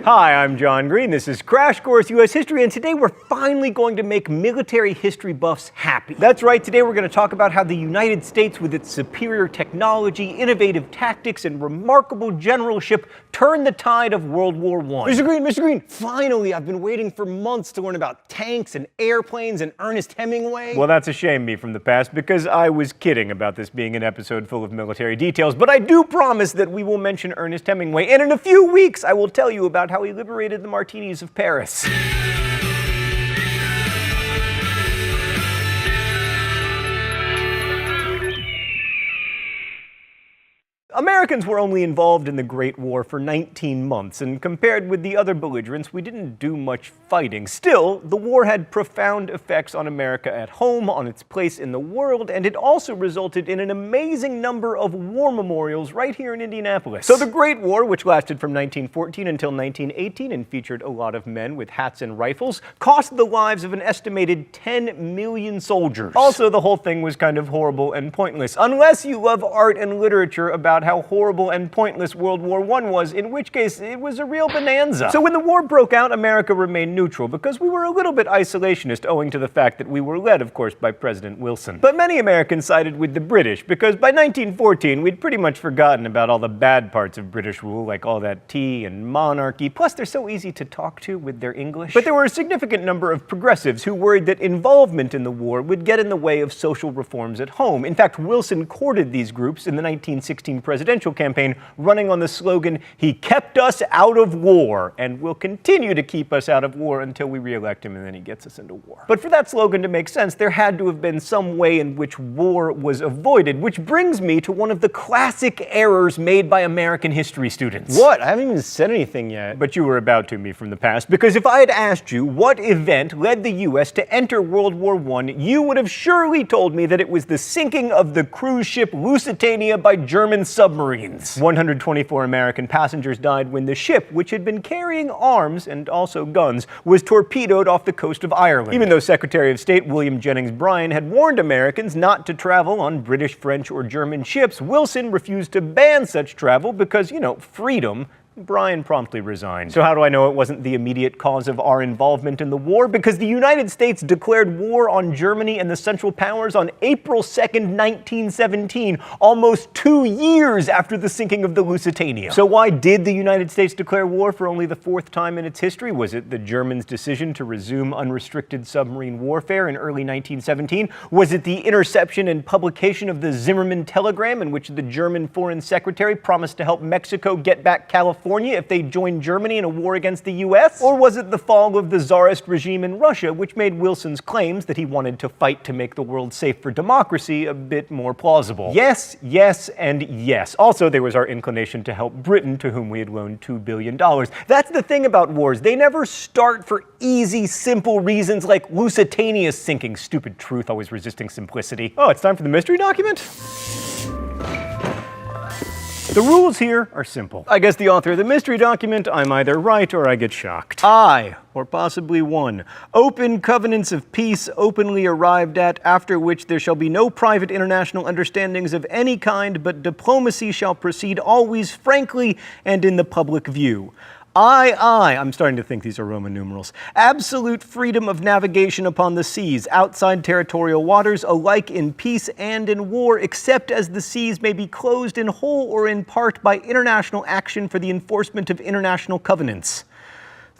Hi, I'm John Green. This is Crash Course U.S. History, and today we're finally going to make military history buffs happy. That's right, today we're going to talk about how the United States, with its superior technology, innovative tactics, and remarkable generalship, turned the tide of World War I. Mr. Green, finally, I've been waiting for months to learn about tanks and airplanes and Ernest Hemingway. Well, that's a shame, me from the past, because I was kidding about this being an episode full of military details, but I do promise that we will mention Ernest Hemingway, and in a few weeks I will tell you about how he liberated the martinis of Paris. Americans were only involved in the Great War for 19 months, and compared with the other belligerents, we didn't do much fighting. Still, the war had profound effects on America at home, on its place in the world, and it also resulted in an amazing number of war memorials right here in Indianapolis. So the Great War, which lasted from 1914 until 1918 and featured a lot of men with hats and rifles, cost the lives of an estimated 10 million soldiers. Also, the whole thing was kind of horrible and pointless, unless you love art and literature about how horrible and pointless World War I was, in which case it was a real bonanza. So when the war broke out, America remained neutral because we were a little bit isolationist, owing to the fact that we were led, of course, by President Wilson. But many Americans sided with the British because by 1914 we'd pretty much forgotten about all the bad parts of British rule, like all that tea and monarchy, plus they're so easy to talk to with their English. But there were a significant number of progressives who worried that involvement in the war would get in the way of social reforms at home. In fact, Wilson courted these groups in the 1916 presidential campaign, running on the slogan, "He kept us out of war and will continue to keep us out of war until we re-elect him and then he gets us into war." But for that slogan to make sense, there had to have been some way in which war was avoided, which brings me to one of the classic errors made by American history students. What? I haven't even said anything yet. But you were about to, me from the past, because if I had asked you what event led the U.S. to enter World War I, you would have surely told me that it was the sinking of the cruise ship Lusitania by German submarines. 124 American passengers died when the ship, which had been carrying arms and also guns, was torpedoed off the coast of Ireland. Even though Secretary of State William Jennings Bryan had warned Americans not to travel on British, French, or German ships, Wilson refused to ban such travel because, freedom. Bryan promptly resigned. So how do I know it wasn't the immediate cause of our involvement in the war? Because the United States declared war on Germany and the Central Powers on April 2nd, 1917, almost 2 years after the sinking of the Lusitania. So why did the United States declare war for only the 4th time in its history? Was it the Germans' decision to resume unrestricted submarine warfare in early 1917? Was it the interception and publication of the Zimmermann telegram, in which the German Foreign Secretary promised to help Mexico get back California if they joined Germany in a war against the U.S.? Or was it the fall of the Tsarist regime in Russia, which made Wilson's claims that he wanted to fight to make the world safe for democracy a bit more plausible? Yes, yes, and yes. Also, there was our inclination to help Britain, to whom we had loaned $2 billion. That's the thing about wars. They never start for easy, simple reasons like Lusitania's sinking. Stupid truth, always resisting simplicity. Oh, it's time for the mystery document? The rules here are simple. I guess the author of the mystery document, I'm either right or I get shocked. I, or possibly one, open covenants of peace openly arrived at, after which there shall be no private international understandings of any kind, but diplomacy shall proceed always frankly and in the public view. I'm starting to think these are Roman numerals. Absolute freedom of navigation upon the seas, outside territorial waters, alike in peace and in war, except as the seas may be closed in whole or in part by international action for the enforcement of international covenants.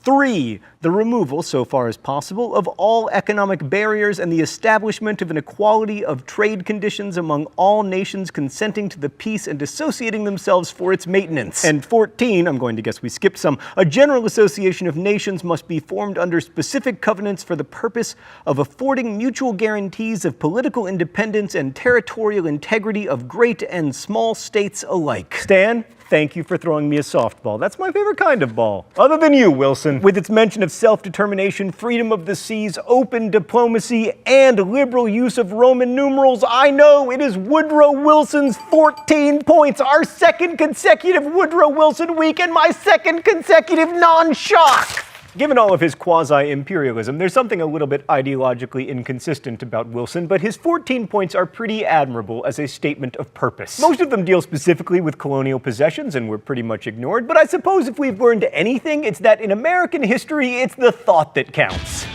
3, the removal, so far as possible, of all economic barriers and the establishment of an equality of trade conditions among all nations consenting to the peace and associating themselves for its maintenance. And 14, I'm going to guess we skipped some, a general association of nations must be formed under specific covenants for the purpose of affording mutual guarantees of political independence and territorial integrity of great and small states alike. Stan, thank you for throwing me a softball. That's my favorite kind of ball. Other than you, Wilson. With its mention of self-determination, freedom of the seas, open diplomacy, and liberal use of Roman numerals, I know it is Woodrow Wilson's 14 points, our second consecutive Woodrow Wilson week, and my second consecutive non-shock. Given all of his quasi-imperialism, there's something a little bit ideologically inconsistent about Wilson, but his 14 points are pretty admirable as a statement of purpose. Most of them deal specifically with colonial possessions and were pretty much ignored, but I suppose if we've learned anything, it's that in American history, it's the thought that counts.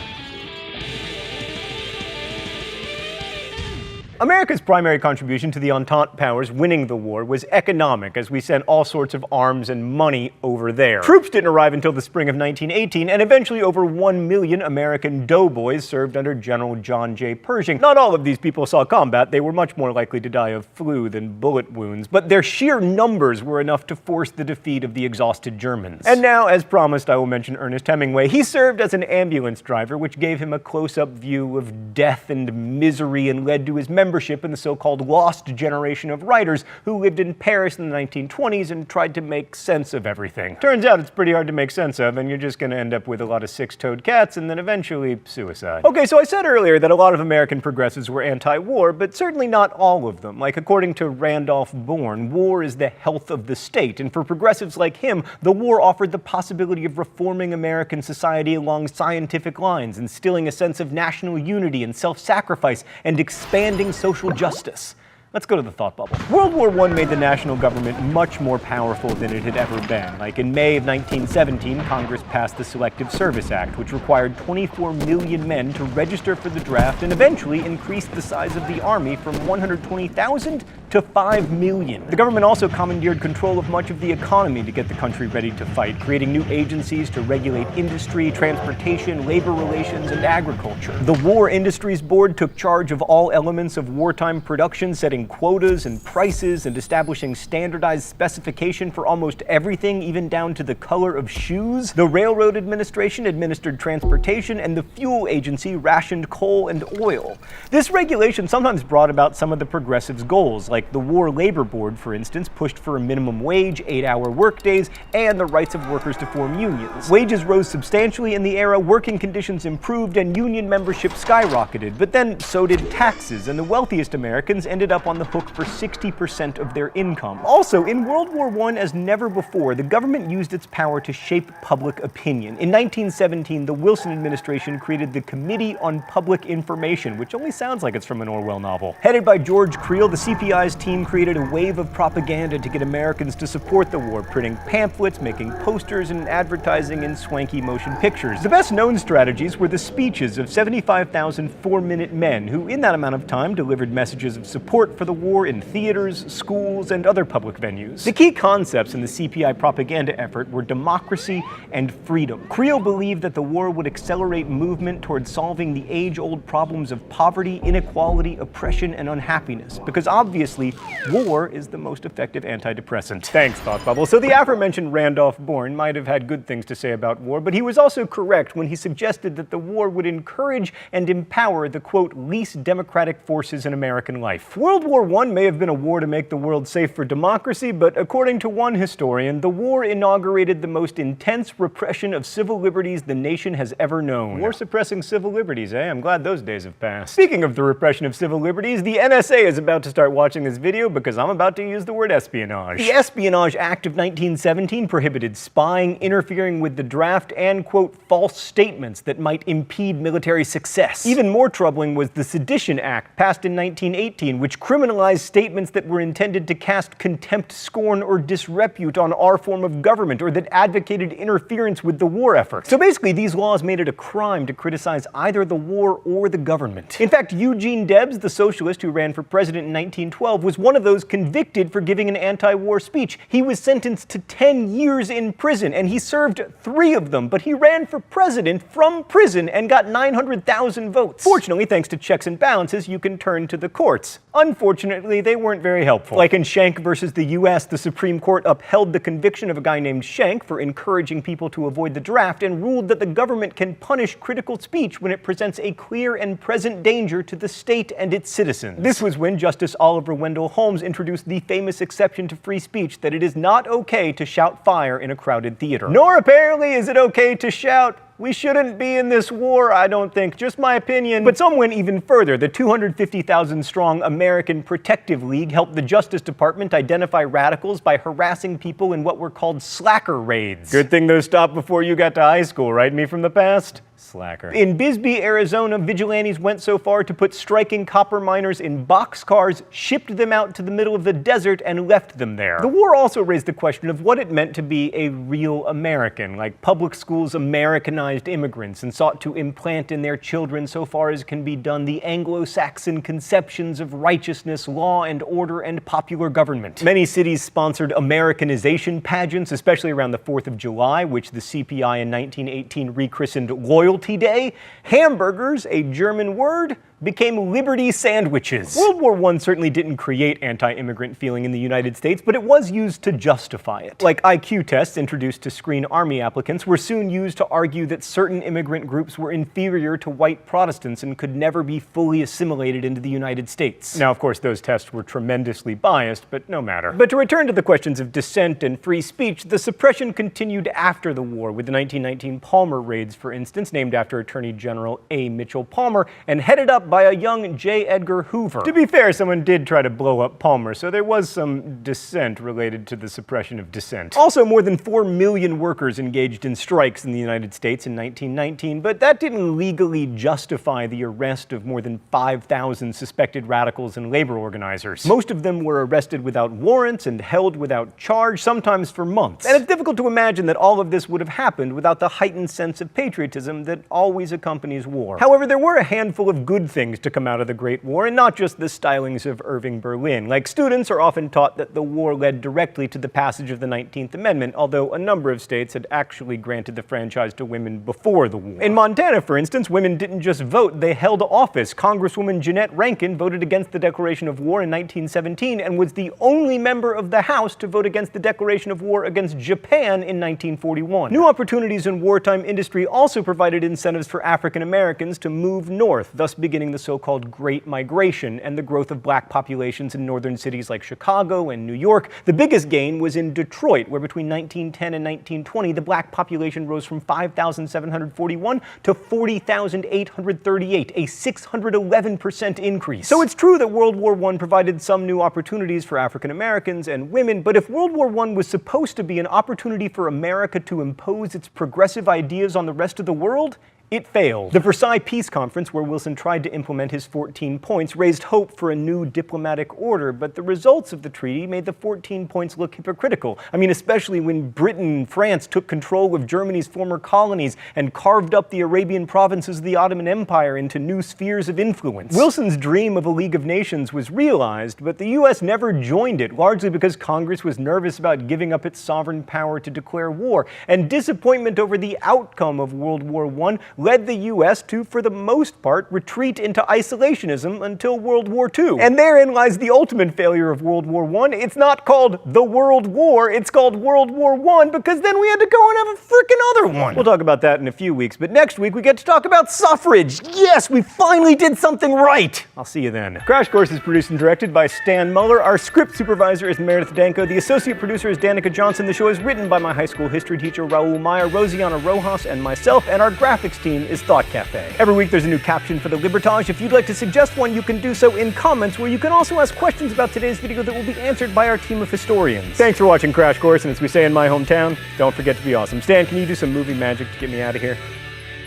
America's primary contribution to the Entente powers winning the war was economic, as we sent all sorts of arms and money over there. Troops didn't arrive until the spring of 1918, and eventually over 1 million American doughboys served under General John J. Pershing. Not all of these people saw combat. They were much more likely to die of flu than bullet wounds, but their sheer numbers were enough to force the defeat of the exhausted Germans. And now, as promised, I will mention Ernest Hemingway. He served as an ambulance driver, which gave him a close-up view of death and misery and led to his membership in the so-called lost generation of writers who lived in Paris in the 1920s and tried to make sense of everything. Turns out it's pretty hard to make sense of, and you're just going to end up with a lot of six-toed cats and then eventually suicide. Okay, so I said earlier that a lot of American progressives were anti-war, but certainly not all of them. Like, according to Randolph Bourne, war is the health of the state, and for progressives like him, the war offered the possibility of reforming American society along scientific lines, instilling a sense of national unity and self-sacrifice, and expanding social justice. Let's go to the thought bubble. World War I made the national government much more powerful than it had ever been. Like in May of 1917, Congress passed the Selective Service Act, which required 24 million men to register for the draft and eventually increased the size of the army from 120,000 to 5 million. The government also commandeered control of much of the economy to get the country ready to fight, creating new agencies to regulate industry, transportation, labor relations, and agriculture. The War Industries Board took charge of all elements of wartime production, setting quotas and prices and establishing standardized specification for almost everything, even down to the color of shoes. The Railroad Administration administered transportation, and the Fuel Agency rationed coal and oil. This regulation sometimes brought about some of the progressives' goals, like the War Labor Board, for instance, pushed for a minimum wage, 8-hour workdays, and the rights of workers to form unions. Wages rose substantially in the era, working conditions improved, and union membership skyrocketed, but then so did taxes, and the wealthiest Americans ended up on the hook for 60% of their income. Also, in World War I, as never before, the government used its power to shape public opinion. In 1917, the Wilson administration created the Committee on Public Information, which only sounds like it's from an Orwell novel. Headed by George Creel, the CPI's team created a wave of propaganda to get Americans to support the war, printing pamphlets, making posters, and advertising in swanky motion pictures. The best-known strategies were the speeches of 75,000 four-minute men who, in that amount of time, delivered messages of support for the war in theaters, schools, and other public venues. The key concepts in the CPI propaganda effort were democracy and freedom. Creel believed that the war would accelerate movement towards solving the age-old problems of poverty, inequality, oppression, and unhappiness, because obviously, war is the most effective antidepressant. Thanks, Thought Bubble. So the aforementioned Randolph Bourne might have had good things to say about war, but he was also correct when he suggested that the war would encourage and empower the, quote, least democratic forces in American life. World War I may have been a war to make the world safe for democracy, but according to one historian, the war inaugurated the most intense repression of civil liberties the nation has ever known. War suppressing civil liberties, eh? I'm glad those days have passed. Speaking of the repression of civil liberties, the NSA is about to start watching this video because I'm about to use the word espionage. The Espionage Act of 1917 prohibited spying, interfering with the draft, and, quote, false statements that might impede military success. Even more troubling was the Sedition Act, passed in 1918, which criminalized statements that were intended to cast contempt, scorn, or disrepute on our form of government, or that advocated interference with the war effort. So basically, these laws made it a crime to criticize either the war or the government. In fact, Eugene Debs, the socialist who ran for president in 1912, was one of those convicted for giving an anti-war speech. He was sentenced to 10 years in prison, and he served 3 of them, but he ran for president from prison and got 900,000 votes. Fortunately, thanks to checks and balances, you can turn to the courts. Unfortunately, they weren't very helpful. Like in Schenck versus the US, the Supreme Court upheld the conviction of a guy named Schenck for encouraging people to avoid the draft and ruled that the government can punish critical speech when it presents a clear and present danger to the state and its citizens. This was when Justice Oliver Wendell Holmes introduced the famous exception to free speech that it is not okay to shout fire in a crowded theater. Nor apparently is it okay to shout We shouldn't be in this war, I don't think. Just my opinion. But some went even further. The 250,000-strong American Protective League helped the Justice Department identify radicals by harassing people in what were called slacker raids. Good thing those stopped before you got to high school, right? Me from the past? Slacker. In Bisbee, Arizona, vigilantes went so far to put striking copper miners in boxcars, shipped them out to the middle of the desert, and left them there. The war also raised the question of what it meant to be a real American, like public schools Americanized immigrants and sought to implant in their children, so far as can be done, the Anglo-Saxon conceptions of righteousness, law and order, and popular government. Many cities sponsored Americanization pageants, especially around the 4th of July, which the CPI in 1918 rechristened Loyalty Day. Hamburgers, a German word, became Liberty sandwiches. World War I certainly didn't create anti-immigrant feeling in the United States, but it was used to justify it. Like IQ tests introduced to screen army applicants were soon used to argue that certain immigrant groups were inferior to white Protestants and could never be fully assimilated into the United States. Now, of course, those tests were tremendously biased, but no matter. But to return to the questions of dissent and free speech, the suppression continued after the war, with the 1919 Palmer raids, for instance, named after Attorney General A. Mitchell Palmer, and headed up by a young J. Edgar Hoover. To be fair, someone did try to blow up Palmer, so there was some dissent related to the suppression of dissent. Also, more than 4 million workers engaged in strikes in the United States in 1919, but that didn't legally justify the arrest of more than 5,000 suspected radicals and labor organizers. Most of them were arrested without warrants and held without charge, sometimes for months. And it's difficult to imagine that all of this would have happened without the heightened sense of patriotism that always accompanies war. However, there were a handful of good things to come out of the Great War, and not just the stylings of Irving Berlin. Like, students are often taught that the war led directly to the passage of the 19th Amendment, although a number of states had actually granted the franchise to women before the war. In Montana, for instance, women didn't just vote, they held office. Congresswoman Jeanette Rankin voted against the declaration of war in 1917 and was the only member of the House to vote against the declaration of war against Japan in 1941. New opportunities in wartime industry also provided incentives for African Americans to move north, thus beginning the so-called Great Migration and the growth of black populations in northern cities like Chicago and New York. The biggest gain was in Detroit, where between 1910 and 1920, the black population rose from 5,741 to 40,838, a 611% increase. So it's true that World War I provided some new opportunities for African Americans and women, but if World War I was supposed to be an opportunity for America to impose its progressive ideas on the rest of the world, it failed. The Versailles Peace Conference, where Wilson tried to implement his 14 points, raised hope for a new diplomatic order, but the results of the treaty made the 14 points look hypocritical. I mean, especially when Britain and France took control of Germany's former colonies and carved up the Arabian provinces of the Ottoman Empire into new spheres of influence. Wilson's dream of a League of Nations was realized, but the U.S. never joined it, largely because Congress was nervous about giving up its sovereign power to declare war, and disappointment over the outcome of World War I led the U.S. to, for the most part, retreat into isolationism until World War II. And therein lies the ultimate failure of World War I. It's not called the World War, it's called World War I because then we had to go and have a frickin' other one. We'll talk about that in a few weeks, but next week we get to talk about suffrage. Yes, we finally did something right. I'll see you then. Crash Course is produced and directed by Stan Muller. Our script supervisor is Meredith Danko. The associate producer is Danica Johnson. The show is written by my high school history teacher, Raul Meyer, Rosiana Rojas, and myself, and our graphics team is Thought Cafe. Every week there's a new caption for the Libertage. If you'd like to suggest one, you can do so in comments, where you can also ask questions about today's video that will be answered by our team of historians. Thanks for watching Crash Course, and as we say in my hometown, don't forget to be awesome. Stan, can you do some movie magic to get me out of here?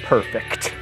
Perfect.